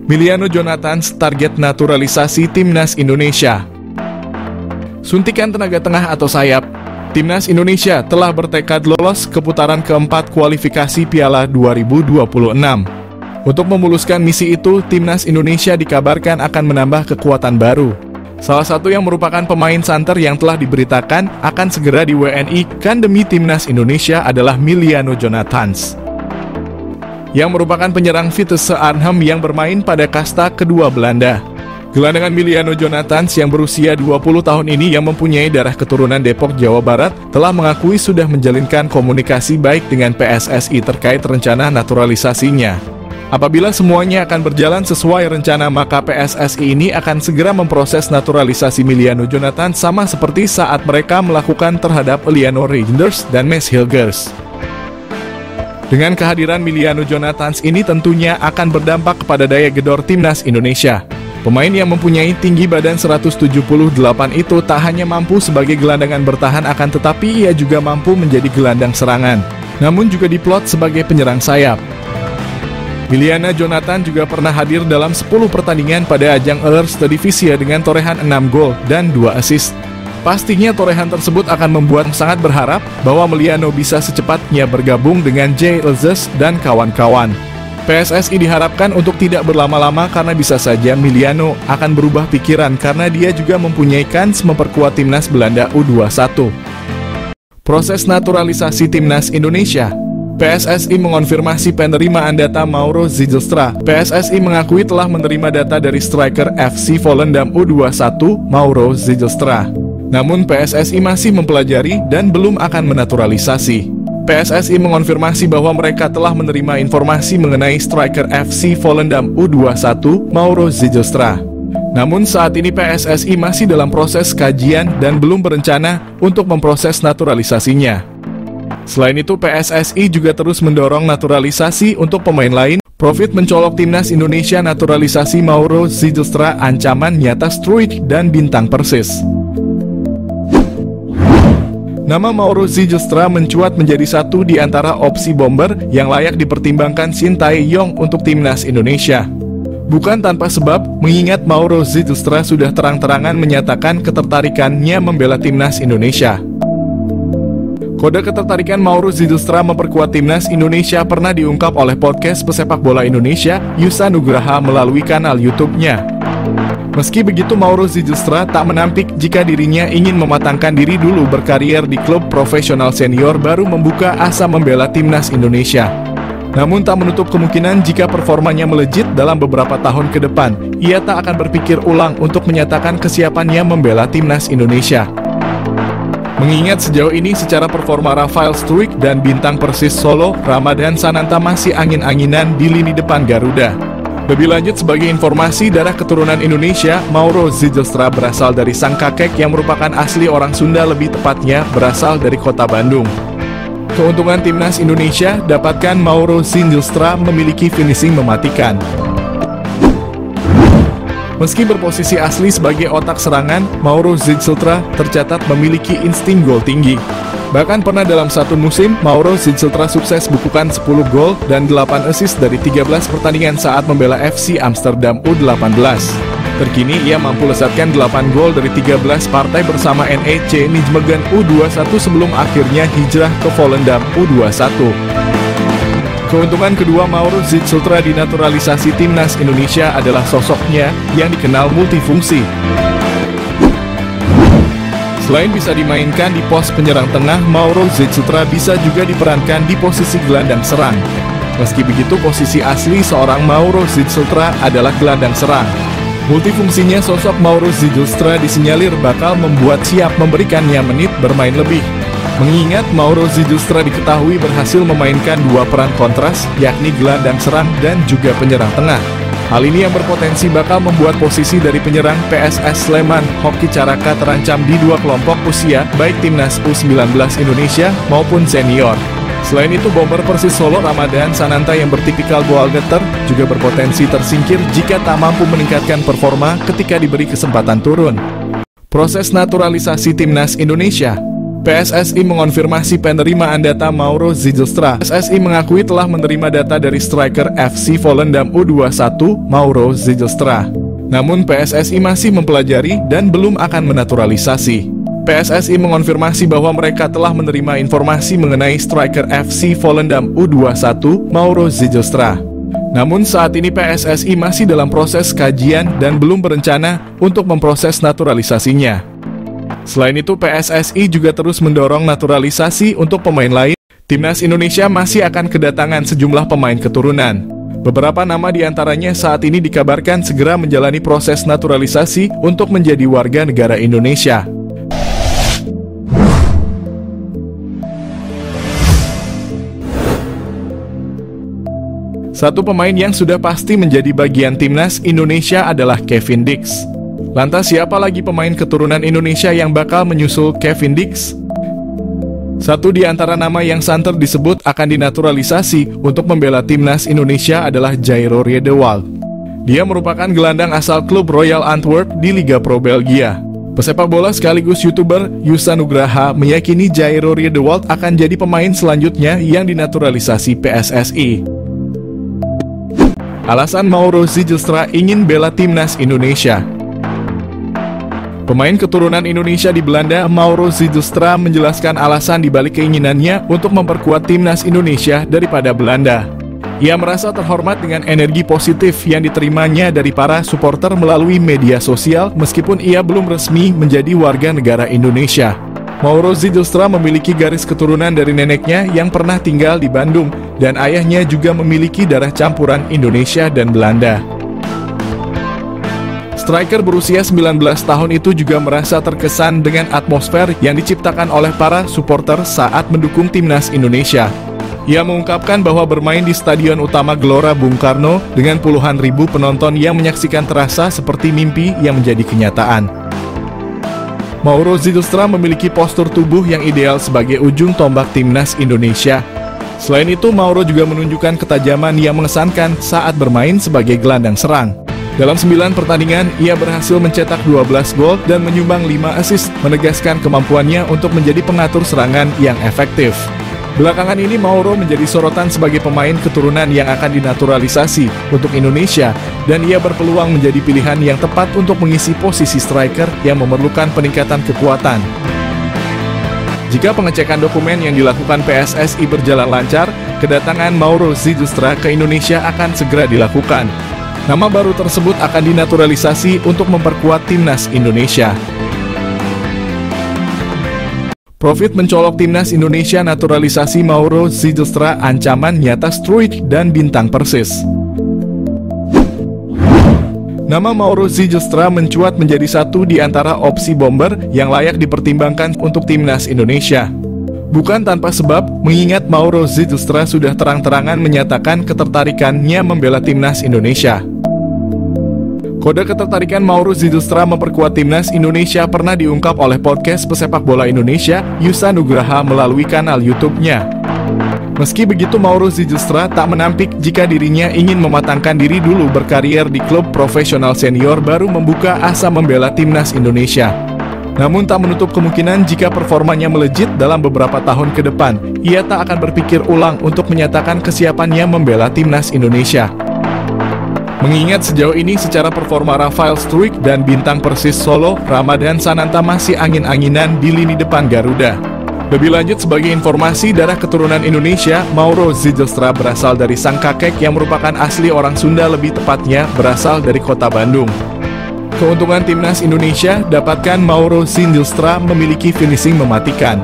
Miliano Jonathans target naturalisasi Timnas Indonesia. Suntikan tenaga tengah atau sayap, Timnas Indonesia telah bertekad lolos ke putaran keempat kualifikasi Piala 2026. Untuk memuluskan misi itu, Timnas Indonesia dikabarkan akan menambah kekuatan baru. Salah satu yang merupakan pemain santer yang telah diberitakan akan segera di WNI-kan demi Timnas Indonesia adalah Miliano Jonathans, yang merupakan penyerang Vitesse Arnhem yang bermain pada kasta kedua Belanda. Gelandangan Miliano Jonathans yang berusia 20 tahun ini yang mempunyai darah keturunan Depok, Jawa Barat, telah mengakui sudah menjalinkan komunikasi baik dengan PSSI terkait rencana naturalisasinya. Apabila semuanya akan berjalan sesuai rencana, maka PSSI ini akan segera memproses naturalisasi Miliano Jonathans sama seperti saat mereka melakukan terhadap Eliano Reinders dan Mads Hilgers. Dengan kehadiran Miliano Jonathans ini tentunya akan berdampak kepada daya gedor Timnas Indonesia. Pemain yang mempunyai tinggi badan 178 itu tak hanya mampu sebagai gelandangan bertahan, akan tetapi ia juga mampu menjadi gelandang serangan, namun juga diplot sebagai penyerang sayap. Miliano Jonathans juga pernah hadir dalam 10 pertandingan pada ajang Eredivisie dengan torehan 6 gol dan 2 assist. Pastinya torehan tersebut akan membuat sangat berharap bahwa Miliano bisa secepatnya bergabung dengan J. Ilses dan kawan-kawan. PSSI diharapkan untuk tidak berlama-lama karena bisa saja Miliano akan berubah pikiran karena dia juga mempunyai kans memperkuat Timnas Belanda U21. Proses naturalisasi Timnas Indonesia. PSSI mengonfirmasi penerimaan data Mauro Zijlstra. PSSI mengakui telah menerima data dari striker FC Volendam U21 Mauro Zijlstra. Namun PSSI masih mempelajari dan belum akan menaturalisasi. PSSI mengonfirmasi bahwa mereka telah menerima informasi mengenai striker FC Volendam U21 Mauro Zijlstra. Namun saat ini PSSI masih dalam proses kajian dan belum berencana untuk memproses naturalisasinya. Selain itu, PSSI juga terus mendorong naturalisasi untuk pemain lain. Profit mencolok Timnas Indonesia naturalisasi Mauro Zijlstra, ancaman nyata Struijk dan bintang Persis. Nama Mauro Zijlstra mencuat menjadi satu di antara opsi bomber yang layak dipertimbangkan Shin Tae-yong untuk Timnas Indonesia. Bukan tanpa sebab, mengingat Mauro Zijlstra sudah terang-terangan menyatakan ketertarikannya membela Timnas Indonesia. Kode ketertarikan Mauro Zijlstra memperkuat Timnas Indonesia pernah diungkap oleh podcast pesepak bola Indonesia, Yusa Nugraha, melalui kanal YouTube-nya. Meski begitu, Mauro Zijlstra tak menampik jika dirinya ingin mematangkan diri dulu berkarier di klub profesional senior baru membuka asa membela Timnas Indonesia. Namun tak menutup kemungkinan jika performanya melejit dalam beberapa tahun ke depan, ia tak akan berpikir ulang untuk menyatakan kesiapannya membela Timnas Indonesia. Mengingat sejauh ini secara performa Rafael Struijk dan bintang Persis Solo, Ramadan Sananta masih angin-anginan di lini depan Garuda. Lebih lanjut, sebagai informasi, darah keturunan Indonesia, Mauro Zijlstra berasal dari sang kakek yang merupakan asli orang Sunda, lebih tepatnya berasal dari kota Bandung. Keuntungan Timnas Indonesia, dapatkan Mauro Zijlstra memiliki finishing mematikan. Meski berposisi asli sebagai otak serangan, Mauro Zijlstra tercatat memiliki insting gol tinggi. Bahkan pernah dalam satu musim, Mauro Zijlstra sukses bukukan 10 gol dan 8 assist dari 13 pertandingan saat membela FC Amsterdam U18. Terkini ia mampu lesatkan 8 gol dari 13 partai bersama NEC Nijmegen U21 sebelum akhirnya hijrah ke Volendam U21. Keuntungan kedua Mauro Zijlstra di naturalisasi Timnas Indonesia adalah sosoknya yang dikenal multifungsi. Selain bisa dimainkan di pos penyerang tengah, Mauro Zijlstra bisa juga diperankan di posisi gelandang serang. Meski begitu, posisi asli seorang Mauro Zijlstra adalah gelandang serang. Multifungsinya sosok Mauro Zijlstra disinyalir bakal membuat siap memberikannya menit bermain lebih. Mengingat Mauro Zijlstra diketahui berhasil memainkan dua peran kontras, yakni gelandang serang dan juga penyerang tengah. Hal ini yang berpotensi bakal membuat posisi dari penyerang PSS Sleman, Hoki Caraka terancam di dua kelompok usia, baik Timnas U19 Indonesia maupun senior. Selain itu, bomber Persis Solo Ramadan Sananta yang bertipikal goal getter juga berpotensi tersingkir jika tak mampu meningkatkan performa ketika diberi kesempatan turun. Proses naturalisasi Timnas Indonesia. PSSI mengonfirmasi penerimaan data Mauro Zylstra. PSSI mengakui telah menerima data dari striker FC Volendam U21 Mauro Zylstra. Namun PSSI masih mempelajari dan belum akan menaturalisasi. PSSI mengonfirmasi bahwa mereka telah menerima informasi mengenai striker FC Volendam U21 Mauro Zylstra. Namun saat ini PSSI masih dalam proses kajian dan belum berencana untuk memproses naturalisasinya. Selain itu, PSSI juga terus mendorong naturalisasi untuk pemain lain. Timnas Indonesia masih akan kedatangan sejumlah pemain keturunan. Beberapa nama diantaranya saat ini dikabarkan segera menjalani proses naturalisasi untuk menjadi warga negara Indonesia. Satu pemain yang sudah pasti menjadi bagian timnas Indonesia adalah Kevin Dix. Lantas siapa lagi pemain keturunan Indonesia yang bakal menyusul Kevin Dix? Satu di antara nama yang santer disebut akan dinaturalisasi untuk membela timnas Indonesia adalah Jairo Riedewald. Dia merupakan gelandang asal klub Royal Antwerp di Liga Pro Belgia. Pesepak bola sekaligus YouTuber Yusa Nugraha meyakini Jairo Riedewald akan jadi pemain selanjutnya yang dinaturalisasi PSSI. Alasan Mauro Zylstra ingin bela timnas Indonesia. Pemain keturunan Indonesia di Belanda, Mauro Zylstra menjelaskan alasan dibalik keinginannya untuk memperkuat timnas Indonesia daripada Belanda. Ia merasa terhormat dengan energi positif yang diterimanya dari para supporter melalui media sosial meskipun ia belum resmi menjadi warga negara Indonesia. Mauro Zylstra memiliki garis keturunan dari neneknya yang pernah tinggal di Bandung, dan ayahnya juga memiliki darah campuran Indonesia dan Belanda. Striker berusia 19 tahun itu juga merasa terkesan dengan atmosfer yang diciptakan oleh para supporter saat mendukung timnas Indonesia. Ia mengungkapkan bahwa bermain di Stadion Utama Gelora Bung Karno dengan puluhan ribu penonton yang menyaksikan terasa seperti mimpi yang menjadi kenyataan. Mauro Zylstra memiliki postur tubuh yang ideal sebagai ujung tombak timnas Indonesia. Selain itu, Mauro juga menunjukkan ketajaman yang mengesankan saat bermain sebagai gelandang serang. Dalam 9 pertandingan, ia berhasil mencetak 12 gol dan menyumbang 5 assist, menegaskan kemampuannya untuk menjadi pengatur serangan yang efektif. Belakangan ini Mauro menjadi sorotan sebagai pemain keturunan yang akan dinaturalisasi untuk Indonesia, dan ia berpeluang menjadi pilihan yang tepat untuk mengisi posisi striker yang memerlukan peningkatan kekuatan. Jika pengecekan dokumen yang dilakukan PSSI berjalan lancar, kedatangan Mauro Zylstra ke Indonesia akan segera dilakukan. Nama baru tersebut akan dinaturalisasi untuk memperkuat timnas Indonesia. Profit mencolok timnas Indonesia naturalisasi Mauro Zylstra ancaman nyata Struijk dan bintang Persis. Nama Mauro Zylstra mencuat menjadi satu di antara opsi bomber yang layak dipertimbangkan untuk timnas Indonesia. Bukan tanpa sebab, mengingat Mauro Zylstra sudah terang-terangan menyatakan ketertarikannya membela timnas Indonesia. Kode ketertarikan Mauro Zylstra memperkuat timnas Indonesia pernah diungkap oleh podcast pesepak bola Indonesia, Yusa Nugraha melalui kanal YouTube-nya. Meski begitu, Mauro Zylstra tak menampik jika dirinya ingin mematangkan diri dulu berkarier di klub profesional senior baru membuka asa membela timnas Indonesia. Namun tak menutup kemungkinan jika performanya melejit dalam beberapa tahun ke depan, ia tak akan berpikir ulang untuk menyatakan kesiapannya membela timnas Indonesia. Mengingat sejauh ini secara performa Rafael Struijk dan bintang Persis Solo, Ramadan Sananta masih angin-anginan di lini depan Garuda. Lebih lanjut, sebagai informasi, darah keturunan Indonesia, Mauro Zylstra berasal dari sang kakek yang merupakan asli orang Sunda, lebih tepatnya berasal dari kota Bandung. Keuntungan timnas Indonesia, dapatkan Mauro Zylstra memiliki finishing mematikan.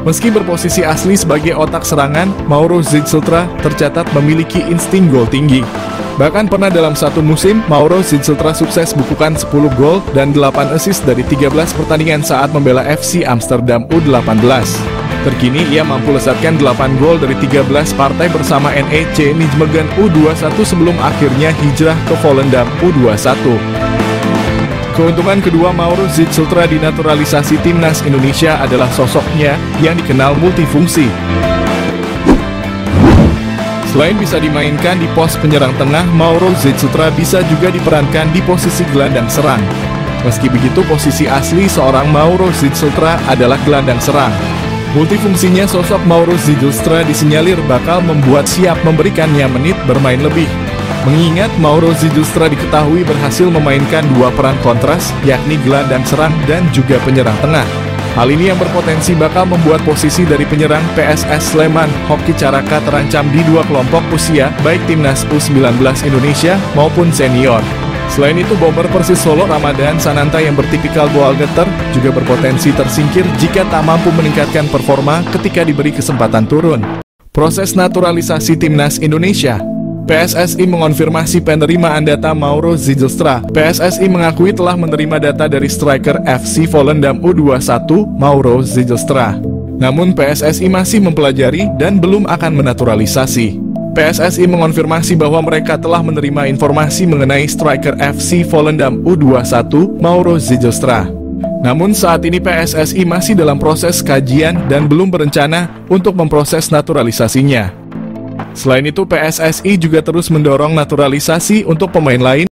Meski berposisi asli sebagai otak serangan, Mauro Zylstra tercatat memiliki insting gol tinggi. Bahkan pernah dalam satu musim, Mauro Zylstra sukses bukukan 10 gol dan 8 assist dari 13 pertandingan saat membela FC Amsterdam U18. Terkini, ia mampu lesatkan 8 gol dari 13 partai bersama NEC Nijmegen U21 sebelum akhirnya hijrah ke Volendam U21. Keuntungan kedua Mauro Zylstra di naturalisasi timnas Indonesia adalah sosoknya yang dikenal multifungsi. Selain bisa dimainkan di pos penyerang tengah, Mauro Zylstra bisa juga diperankan di posisi gelandang serang. Meski begitu, posisi asli seorang Mauro Zijlstra adalah gelandang serang. Multifungsinya sosok Mauro Zijlstra disinyalir bakal membuat siap memberikannya menit bermain lebih. Mengingat Mauro Zijlstra diketahui berhasil memainkan dua peran kontras, yakni gelandang serang dan juga penyerang tengah. Hal ini yang berpotensi bakal membuat posisi dari penyerang PSS Sleman, Hoki Caraka terancam di dua kelompok usia, baik timnas U19 Indonesia maupun senior. Selain itu, bomber Persis Solo Ramadan Sananta yang bertipikal ball getter juga berpotensi tersingkir jika tak mampu meningkatkan performa ketika diberi kesempatan turun. Proses naturalisasi timnas Indonesia. PSSI mengonfirmasi penerimaan data Mauro Zijlstra. PSSI mengakui telah menerima data dari striker FC Volendam U21 Mauro Zijlstra. Namun PSSI masih mempelajari dan belum akan menaturalisasi. PSSI mengonfirmasi bahwa mereka telah menerima informasi mengenai striker FC Volendam U21 Mauro Zijlstra. Namun saat ini PSSI masih dalam proses kajian dan belum berencana untuk memproses naturalisasinya. Selain itu, PSSI juga terus mendorong naturalisasi untuk pemain lain